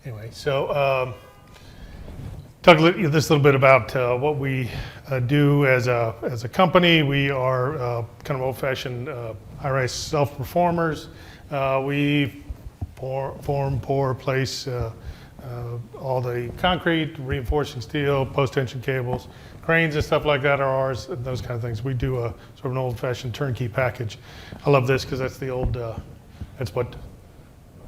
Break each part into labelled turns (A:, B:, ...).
A: Anyway, so talk this little bit about what we do as a company. We are kind of old-fashioned high-rise self-performers. We pour, place all the concrete, reinforcing steel, post-tension cables, cranes and stuff like that are ours, and those kind of things. We do a sort of an old-fashioned turnkey package. I love this because that's the old, that's what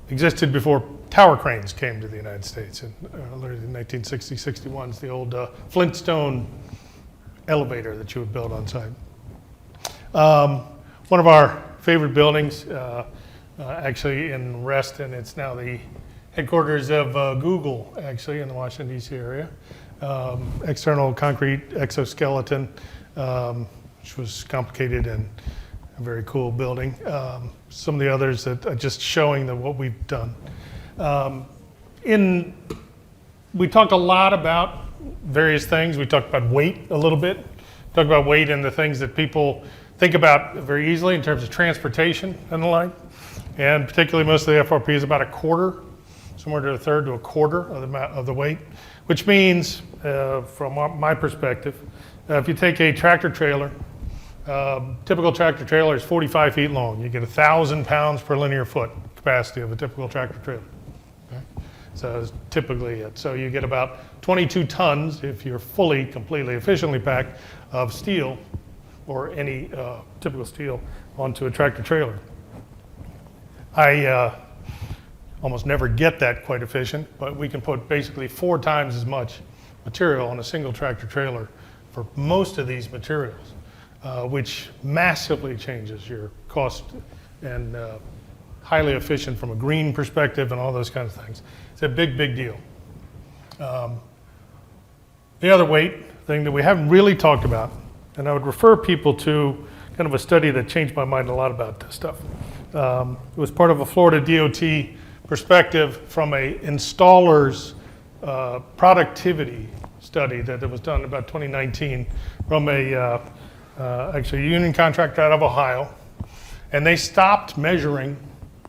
A: existed before tower cranes came to the United States in 1960, 61. It's the old Flintstone elevator that you would build on site. One of our favorite buildings, actually in Reston, it's now the headquarters of Google, actually, in the Washington, D.C. area. External concrete exoskeleton, which was complicated and a very cool building. Some of the others that are just showing what we've done. We talked a lot about various things. We talked about weight a little bit. Talked about weight and the things that people think about very easily in terms of transportation and the like. And particularly most of the FRP is about a quarter, somewhere to a third to a quarter of the weight, which means, from my perspective, if you take a tractor trailer, typical tractor trailer is 45 feet long. You get 1,000 pounds per linear foot capacity of a typical tractor trailer. Okay? So that's typically it. So you get about 22 tons, if you're fully, completely, efficiently packed, of steel or any typical steel onto a tractor trailer. I almost never get that quite efficient, but we can put basically 4 times as much material on a single tractor trailer for most of these materials, which massively changes your cost and highly efficient from a green perspective and all those kinds of things. It's a big, big deal. The other weight thing that we haven't really talked about, and I would refer people to kind of a study that changed my mind a lot about this stuff. It was part of a Florida DOT perspective from a installer's productivity study that was done about 2019 from actually a union contractor out of Ohio. And they stopped measuring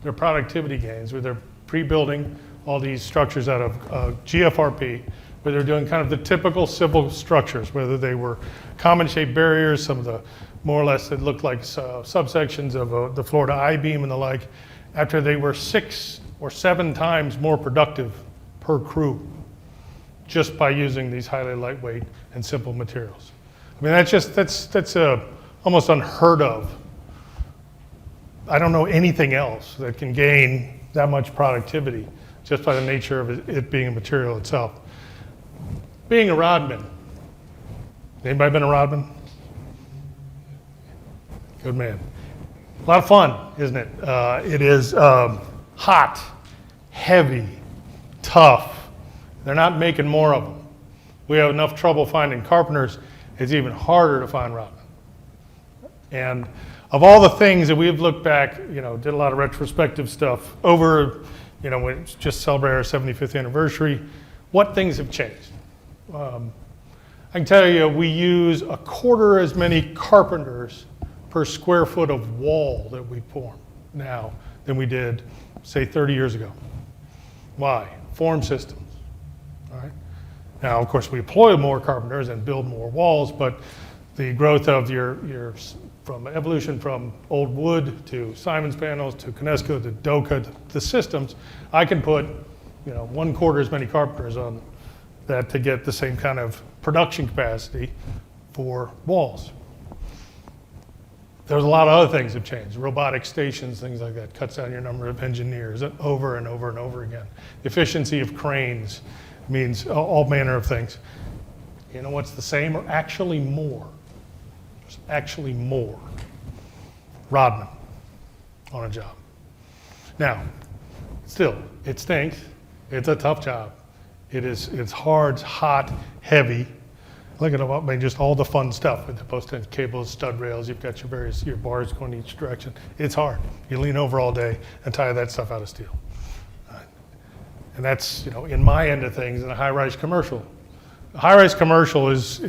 A: their productivity gains where they're pre-building all these structures out of GFRP, where they're doing kind of the typical civil structures, whether they were common shaped barriers, some of the more or less that looked like subsections of the Florida I-beam and the like, after they were 6 or 7 times more productive per crew just by using these highly lightweight and simple materials. I mean, that's almost unheard of. I don't know anything else that can gain that much productivity just by the nature of it being a material itself. Being a rodman. Anybody been a rodman? Good man. A lot of fun, isn't it? It is hot, heavy, tough. They're not making more of them. We have enough trouble finding carpenters. It's even harder to find rodmen. And of all the things that we've looked back, did a lot of retrospective stuff over, we just celebrated our 75th anniversary. What things have changed? I can tell you, we use a quarter as many carpenters per square foot of wall that we form now than we did, say, 30 years ago. Why? Form systems. All right. Now, of course, we employ more carpenters and build more walls, but the growth of your from evolution from old wood to Simon's panels to Kinesco to Doka to the systems, I can put 1/4 as many carpenters on that to get the same kind of production capacity for walls. There's a lot of other things that have changed. Robotic stations, things like that, cuts down your number of engineers over and over and over again. The efficiency of cranes means all manner of things. You know what's the same or actually more? There's actually more rodmen on a job. Now, still, it stinks. It's a tough job. It's hard, it's hot, heavy. Look at just all the fun stuff with the post-tension cables, stud rails. You've got your bars going each direction. It's hard. You lean over all day and tie that stuff out of steel. And that's in my end of things in a high-rise commercial. A high-rise commercial is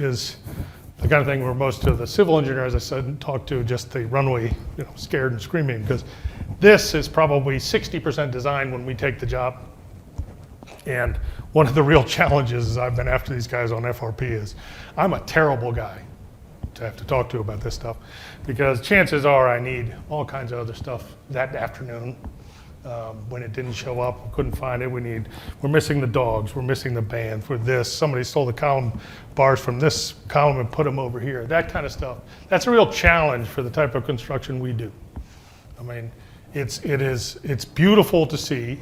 A: the kind of thing where most of the civil engineers I said talk to just the runway, scared and screaming, because this is probably 60% design when we take the job. And one of the real challenges I've been after these guys on FRP is I'm a terrible guy to have to talk to about this stuff, because chances are I need all kinds of other stuff that afternoon. When it didn't show up, we couldn't find it. We're missing the dogs, we're missing the band for this. Somebody stole the column bars from this column and put them over here. That kind of stuff. That's a real challenge for the type of construction we do. I mean, it's beautiful to see,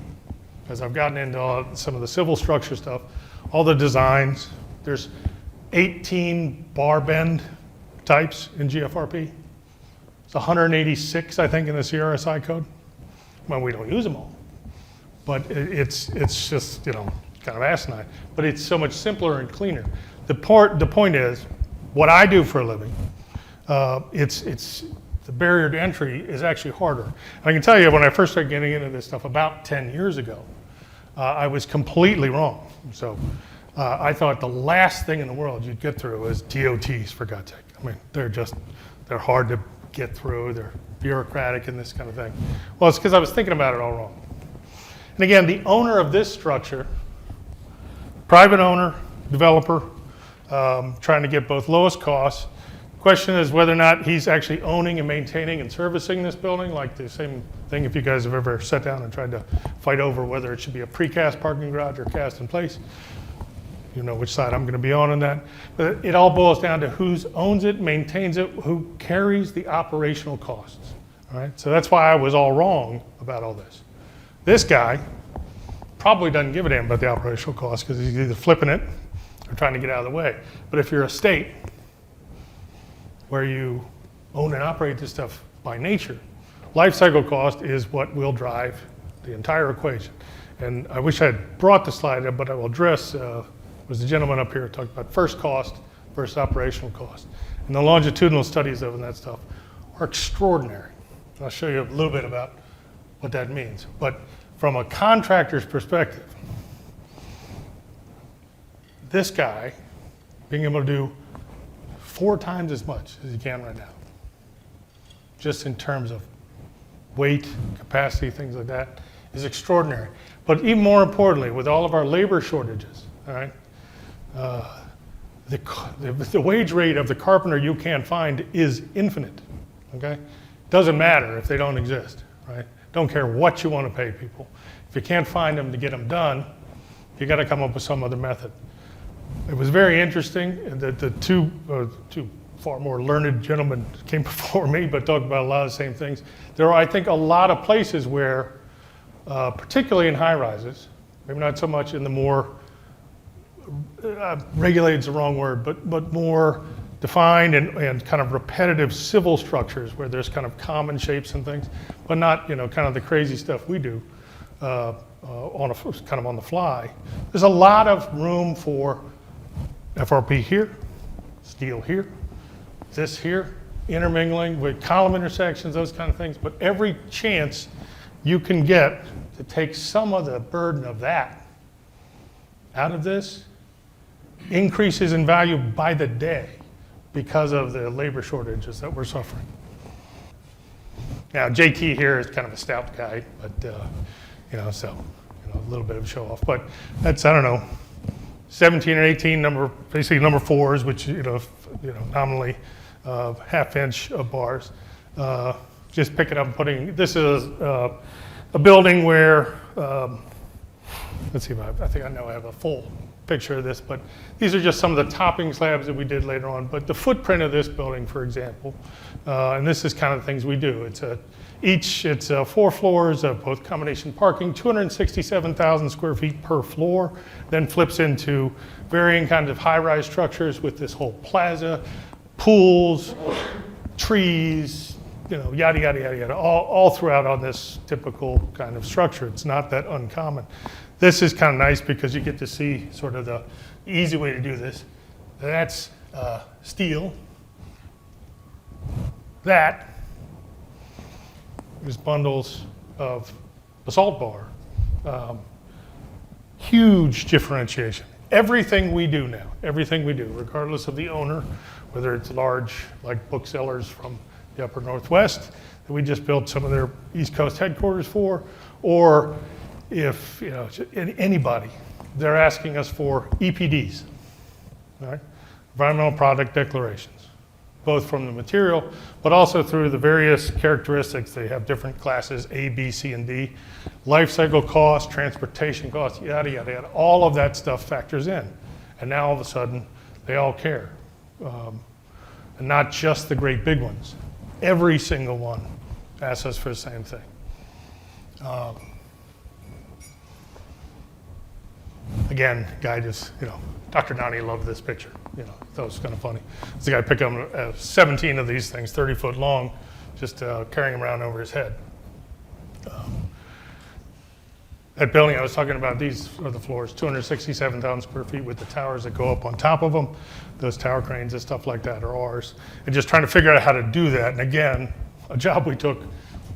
A: as I've gotten into some of the civil structure stuff, all the designs. There's 18 bar bend types in GFRP. It's 186, I think, in the CRSI code. Well, we don't use them all, but it's just, kind of asinine. But it's so much simpler and cleaner. The point is, what I do for a living, it's the barrier to entry is actually harder. I can tell you, when I first started getting into this stuff about 10 years ago, I was completely wrong. So I thought the last thing in the world you'd get through is DOTs, for God's sake. I mean, they're hard to get through. They're bureaucratic and this kind of thing. Well, it's because I was thinking about it all wrong. And again, the owner of this structure, private owner, developer, trying to get both lowest costs. Question is whether or not he's actually owning and maintaining and servicing this building, like the same thing if you guys have ever sat down and tried to fight over whether it should be a precast parking garage or cast in place. You know which side I'm going to be on that. But it all boils down to who owns it, maintains it, who carries the operational costs. All right? So that's why I was all wrong about all this. This guy probably doesn't give a damn about the operational costs because he's either flipping it or trying to get out of the way. But if you're a state where you own and operate this stuff by nature, life cycle cost is what will drive the entire equation. And I wish I had brought the slide up, but I will address was the gentleman up here who talked about first cost versus operational cost. And the longitudinal studies of that stuff are extraordinary. I'll show you a little bit about what that means. But from a contractor's perspective, this guy being able to do 4 times as much as he can right now, just in terms of weight, capacity, things like that, is extraordinary. But even more importantly, with all of our labor shortages, all right, the wage rate of the carpenter you can't find is infinite, okay? Doesn't matter if they don't exist, right? Don't care what you want to pay people. If you can't find them to get them done, you got to come up with some other method. It was very interesting that the two far more learned gentlemen came before me, but talked about a lot of the same things. There are, I think, a lot of places where, particularly in high rises, maybe not so much in the more regulated is the wrong word, but more defined and kind of repetitive civil structures where there's kind of common shapes and things, but not kind of the crazy stuff we do kind of on the fly. There's a lot of room for FRP here, steel here, this here, intermingling with column intersections, those kind of things. But every chance you can get to take some of the burden of that out of this increases in value by the day because of the labor shortages that we're suffering. Now, JT here is kind of a stout guy, but so a little bit of a show off. But that's, I don't know, 17 or 18 basically number 4s, which nominally half-inch bars. Just pick it up and putting. This is a building where. Let's see if I think I know I have a full picture of this, but these are just some of the topping slabs that we did later on. But the footprint of this building, for example, and this is kind of the things we do. It's 4 floors of both combination parking, 267,000 square feet per floor, then flips into varying kinds of high-rise structures with this whole plaza, pools, trees, yada, yada, yada, yada, all throughout on this typical kind of structure. It's not that uncommon. This is kind of nice because you get to see sort of the easy way to do this. That's steel. That is bundles of basalt bar. Huge differentiation. Everything we do now, regardless of the owner, whether it's large like booksellers from the upper Northwest that we just built some of their East Coast headquarters for, or if, you know, anybody, they're asking us for EPDs, all right? Environmental Product Declarations, both from the material, but also through the various characteristics. They have different classes, A, B, C, and D. Life cycle cost, transportation cost, yada, yada, yada. All of that stuff factors in. And now all of a sudden, they all care. And not just the great big ones. Every single one asks us for the same thing. Again, guy just, you know, Dr. Nani loved this picture. You know, thought it was kind of funny. This guy picked up 17 of these things, 30 foot long, just carrying them around over his head. That building I was talking about, these are the floors, 267,000 square feet with the towers that go up on top of them. Those tower cranes and stuff like that are ours. And just trying to figure out how to do that. And again, a job we took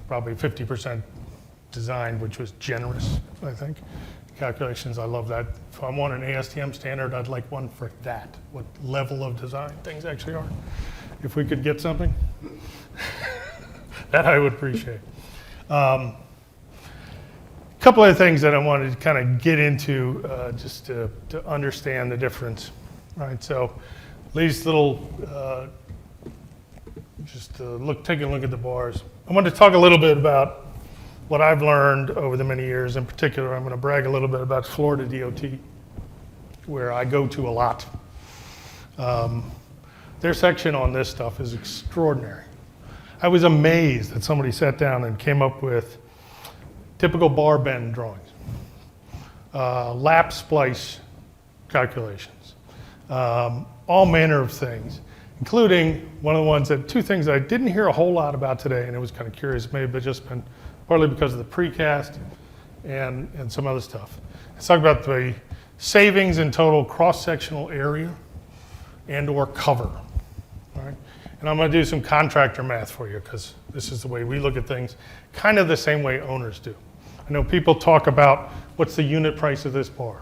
A: probably 50% design, which was generous, I think. Calculations, I love that. If I want an ASTM standard, I'd like one for that, what level of design things actually are. If we could get something, that I would appreciate. Couple of things that I wanted to kind of get into just to understand the difference. Right, so these little, taking a look at the bars. I wanted to talk a little bit about what I've learned over the many years. In particular, I'm going to brag a little bit about Florida DOT, where I go to a lot. Their section on this stuff is extraordinary. I was amazed that somebody sat down and came up with typical bar bend drawings, lap splice calculations, all manner of things, including one of the ones that, two things I didn't hear a whole lot about today, and it was kind of curious, maybe just been partly because of the precast and some other stuff. Let's talk about the savings in total cross-sectional area and or cover, all right? And I'm gonna do some contractor math for you because this is the way we look at things, kind of the same way owners do. I know people talk about what's the unit price of this bar.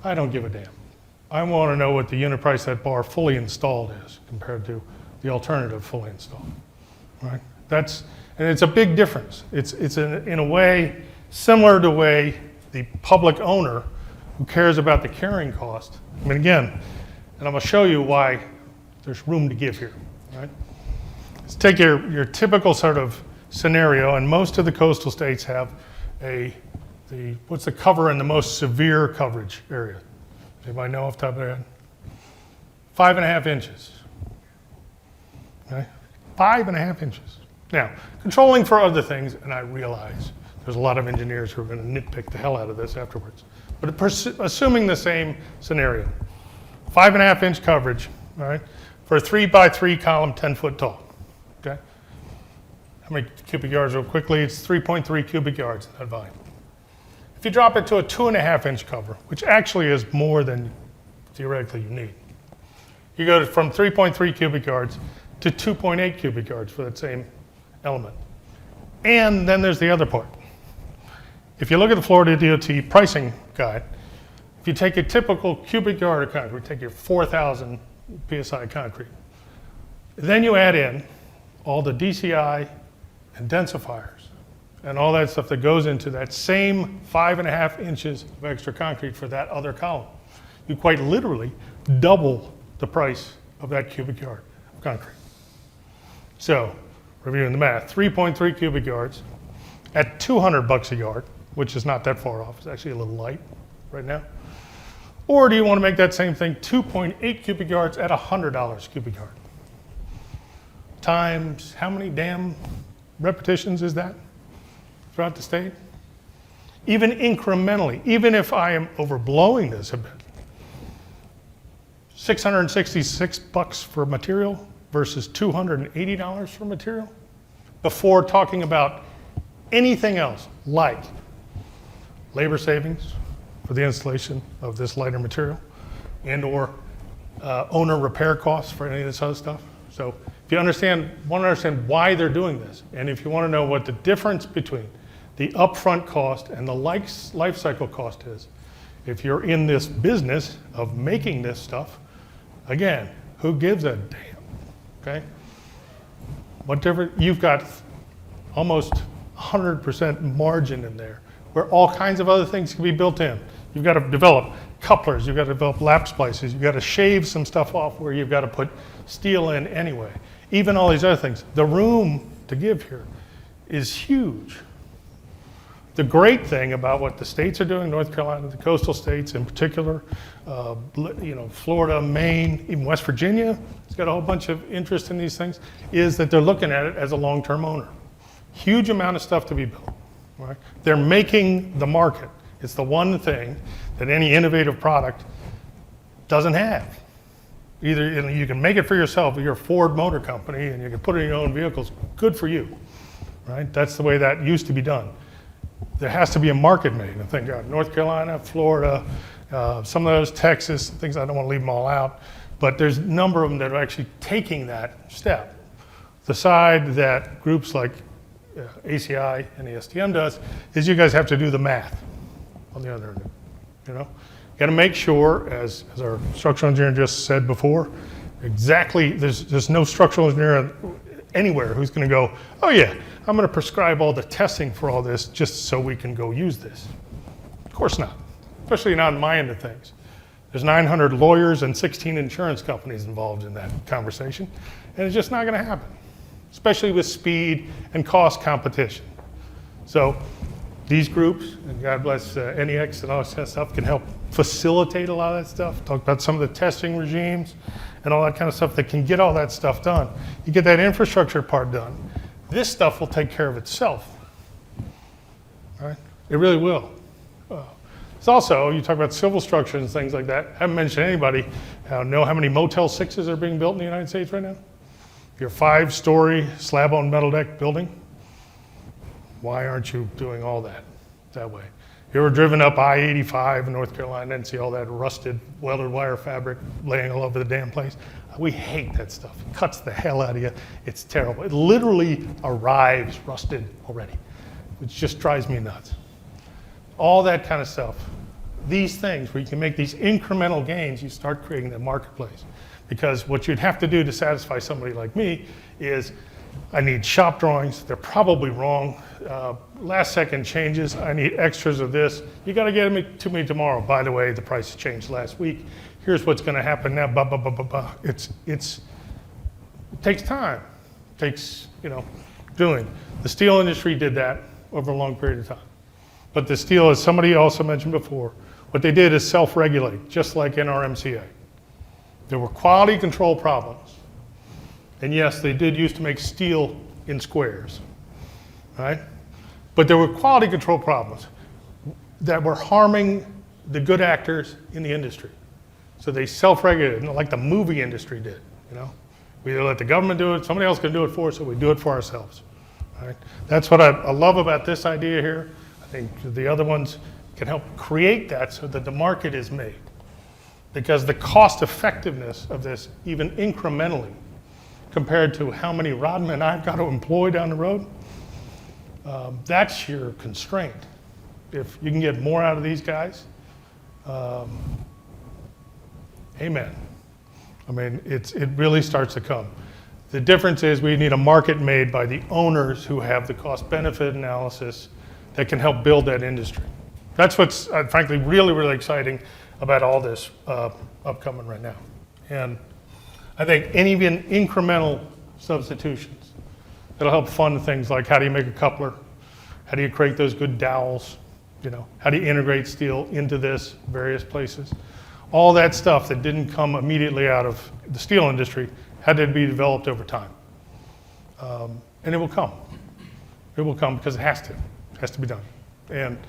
A: I don't give a damn. I wanna know what the unit price of that bar fully installed is compared to the alternative fully installed, right? And it's a big difference. It's in a way similar to the way the public owner who cares about the carrying cost. I mean, again, and I'm gonna show you why there's room to give here, right? Let's take your typical sort of scenario, and most of the coastal states have what's the cover in the most severe coverage area? Anybody know off the top of their head? 5.5 inches, okay? 5.5 inches. Now, controlling for other things, and I realize there's a lot of engineers who are gonna nitpick the hell out of this afterwards, but assuming the same scenario, 5.5 inch coverage, all right, for a 3x3 column, 10 foot tall, okay? How many cubic yards real quickly? It's 3.3 cubic yards in that volume. If you drop it to a 2.5 inch cover, which actually is more than theoretically you need, you go from 3.3 cubic yards to 2.8 cubic yards for that same element. And then there's the other part. If you look at the Florida DOT pricing guide, if you take a typical cubic yard of concrete, take your 4,000 PSI concrete, then you add in all the DCI and densifiers and all that stuff that goes into that same 5.5 inches of extra concrete for that other column. You quite literally double the price of that cubic yard of concrete. So, reviewing the math, 3.3 cubic yards at $200 a yard, which is not that far off. It's actually a little light right now. Or do you want to make that same thing 2.8 cubic yards at $100 cubic yard? Times how many damn repetitions is that throughout the state? Even incrementally, even if I am overblowing this a bit, $666 for material versus $280 for material before talking about anything else like labor savings for the installation of this lighter material and or owner repair costs for any of this other stuff. So if you want to understand why they're doing this, and if you want to know what the difference between the upfront cost and the life cycle cost is, if you're in this business of making this stuff, again, who gives a damn, okay? Whatever, you've got almost 100% margin in there where all kinds of other things can be built in. You've got to develop couplers, you've got to develop lap splices, you've got to shave some stuff off where you've got to put steel in anyway. Even all these other things. The room to give here is huge. The great thing about what the states are doing, North Carolina, the coastal states in particular, Florida, Maine, even West Virginia, it's got a whole bunch of interest in these things, is that they're looking at it as a long-term owner. Huge amount of stuff to be built. Right? They're making the market. It's the one thing that any innovative product doesn't have. Either you can make it for yourself, you're a Ford Motor Company, and you can put it in your own vehicles, good for you. Right? That's the way that used to be done. There has to be a market made. I think North Carolina, Florida, some of those, Texas, things, I don't want to leave them all out, but there's a number of them that are actually taking that step. The side that groups like ACI and ASTM does is you guys have to do the math on the other end. You got to make sure, as our structural engineer just said before, exactly, there's no structural engineer anywhere who's going to go, oh yeah, I'm going to prescribe all the testing for all this just so we can go use this. Of course not, especially not on my end of things. There's 900 lawyers and 16 insurance companies involved in that conversation, and it's just not going to happen, especially with speed and cost competition. So these groups, and God bless NEX and all that stuff, can help facilitate a lot of that stuff. Talk about some of the testing regimes and all that kind of stuff that can get all that stuff done. You get that infrastructure part done. This stuff will take care of itself. All right? It really will. It's also, you talk about civil structures and things like that. I haven't mentioned anybody know how many Motel 6s are being built in the United States right now? Your 5-story slab on metal deck building. Why aren't you doing all that way? You ever driven up I-85 in North Carolina and see all that rusted welded wire fabric laying all over the damn place? We hate that stuff. It cuts the hell out of you. It's terrible. It literally arrives rusted already, which just drives me nuts. All that kind of stuff. These things where you can make these incremental gains, you start creating the marketplace. Because what you'd have to do to satisfy somebody like me is, I need shop drawings, they're probably wrong. Last second changes, I need extras of this. You gotta get them to me tomorrow. By the way, the price changed last week. Here's what's gonna happen now, blah, blah, blah, blah, blah. It takes time. It takes, doing. The steel industry did that over a long period of time. But the steel, as somebody also mentioned before, what they did is self-regulate, just like NRMCA. There were quality control problems. And yes, they did used to make steel in squares, right? But there were quality control problems that were harming the good actors in the industry. So they self-regulated, like the movie industry did, We either let the government do it, somebody else can do it for us, or we do it for ourselves, right? That's what I love about this idea here. I think the other ones can help create that so that the market is made. Because the cost effectiveness of this, even incrementally, compared to how many rodmen I've got to employ down the road, that's your constraint. If you can get more out of these guys, amen. I mean, it really starts to come. The difference is we need a market made by the owners who have the cost-benefit analysis that can help build that industry. That's what's frankly really, really exciting about all this upcoming right now. And I think even incremental substitutions that'll help fund things like how do you make a coupler, how do you create those good dowels, how do you integrate steel into this various places. All that stuff that didn't come immediately out of the steel industry had to be developed over time. And it will come. It will come because it has to. It has to be done. And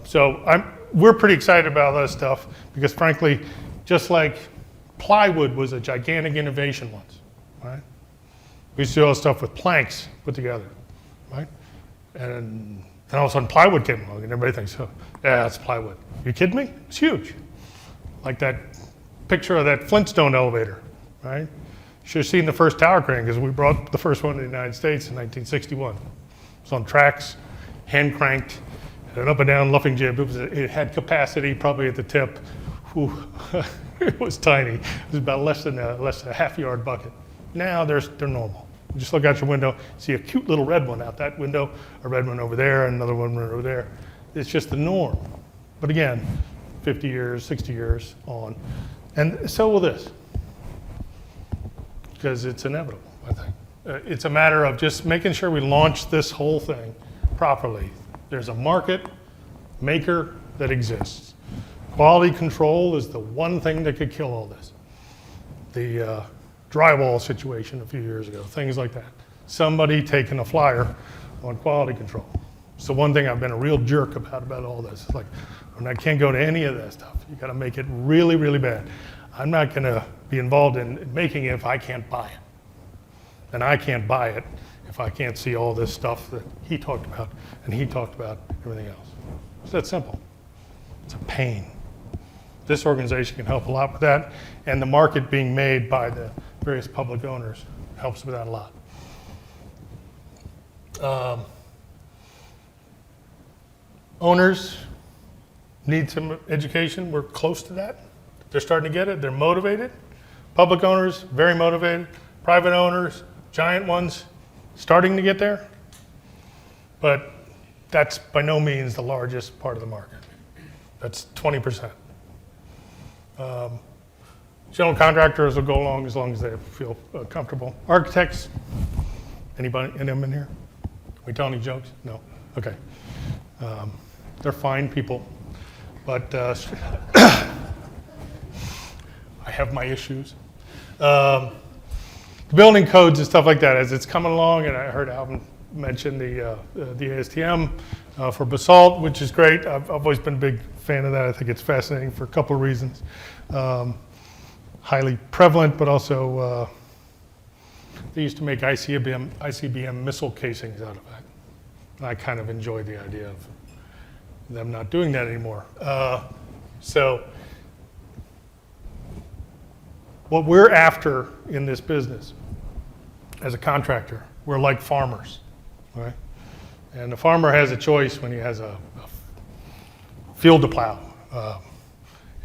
A: so we're pretty excited about all that stuff because frankly, just like plywood was a gigantic innovation once, right? We used to do all this stuff with planks put together, right? And then all of a sudden plywood came along and everybody thinks, oh, yeah, that's plywood. You kidding me? It's huge. Like that picture of that Flintstone elevator, right? You should have seen the first tower crane because we brought the first one to the United States in 1961. It was on tracks, hand cranked, had an up and down luffing jib. It had capacity probably at the tip. Whew. It was tiny. It was about less than a half-yard bucket. Now they're normal. You just look out your window, see a cute little red one out that window, a red one over there, another one over there. It's just the norm. But again, 50 years, 60 years on. And so will this, because it's inevitable, I think. It's a matter of just making sure we launch this whole thing properly. There's a market maker that exists. Quality control is the one thing that could kill all this. The drywall situation a few years ago, things like that. Somebody taking a flyer on quality control. It's the one thing I've been a real jerk about all this. It's like, when I can't go to any of that stuff. You gotta make it really, really bad. I'm not gonna be involved in making it if I can't buy it. And I can't buy it if I can't see all this stuff that he talked about and he talked about everything else. It's that simple. It's a pain. This organization can help a lot with that, and the market being made by the various public owners helps with that a lot. Owners need some education. We're close to that. They're starting to get it. They're motivated. Public owners, very motivated. Private owners, giant ones, starting to get there. But that's by no means the largest part of the market. That's 20%. General contractors will go along as they feel comfortable. Architects, anybody, any of them in here? We tell any jokes? No? Okay. They're fine people, but I have my issues. Building codes and stuff like that, as it's coming along, and I heard Alvin mention the ASTM for basalt, which is great. I've always been a big fan of that. I think it's fascinating for a couple of reasons. Highly prevalent, but also they used to make ICBM missile casings out of that. And I kind of enjoy the idea of them not doing that anymore. So what we're after in this business as a contractor, we're like farmers, right? And the farmer has a choice when he has a field to plow. You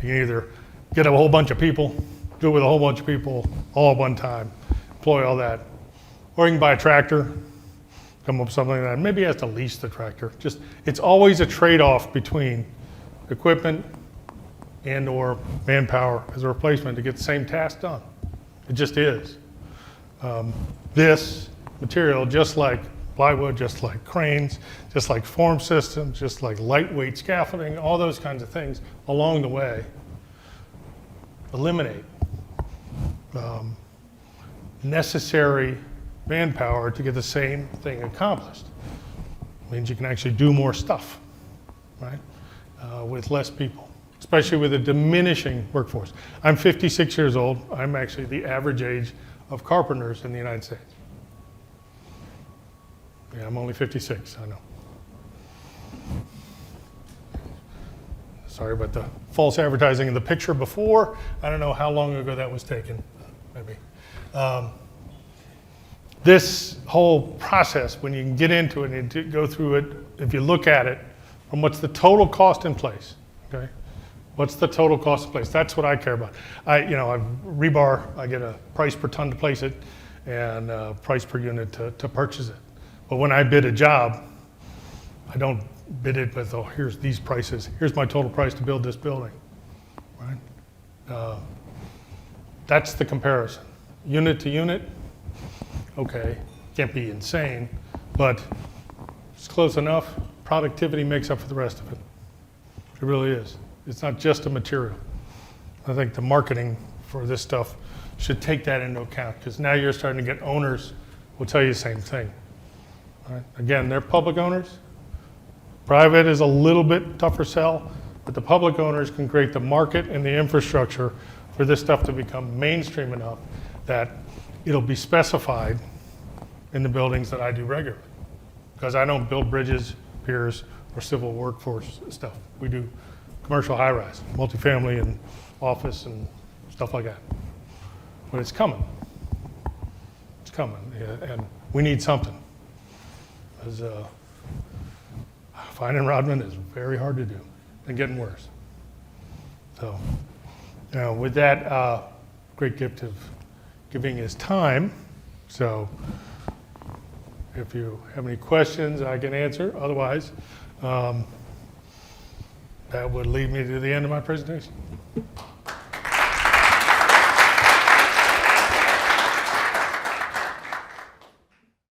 A: can either get a whole bunch of people, do it with a whole bunch of people all at one time, employ all that, or you can buy a tractor, come up with something like that. Maybe he has to lease the tractor. Just, it's always a trade-off between equipment and or manpower as a replacement to get the same task done. It just is. This material, just like plywood, just like cranes, just like form systems, just like lightweight scaffolding, all those kinds of things along the way, eliminate necessary manpower to get the same thing accomplished. It means you can actually do more stuff, right, with less people, especially with a diminishing workforce. I'm 56 years old. I'm actually the average age of carpenters in the United States. Yeah, I'm only 56, I know. Sorry about the false advertising in the picture before. I don't know how long ago that was taken, maybe. This whole process, when you can get into it and go through it, if you look at it from what's the total cost in place, okay? What's the total cost in place? That's what I care about. Rebar, I get a price per ton to place it and a price per unit to purchase it. But when I bid a job, I don't bid it with, oh, here's these prices. Here's my total price to build this building, right? That's the comparison. Unit to unit, okay, can't be insane, but it's close enough. Productivity makes up for the rest of it. It really is. It's not just a material. I think the marketing for this stuff should take that into account, because now you're starting to get owners who will tell you the same thing. Right? Again, they're public owners. Private is a little bit tougher sell, but the public owners can create the market and the infrastructure for this stuff to become mainstream enough that it'll be specified in the buildings that I do regularly. Because I don't build bridges, piers, or civil workforce stuff. We do commercial high-rise, multifamily and office and stuff like that. But it's coming. It's coming, yeah, and we need something. Because finding Rodman is very hard to do and getting worse. So, with that, great gift of giving his time. So, if you have any questions, I can answer. Otherwise, That would lead me to the end of my presentation.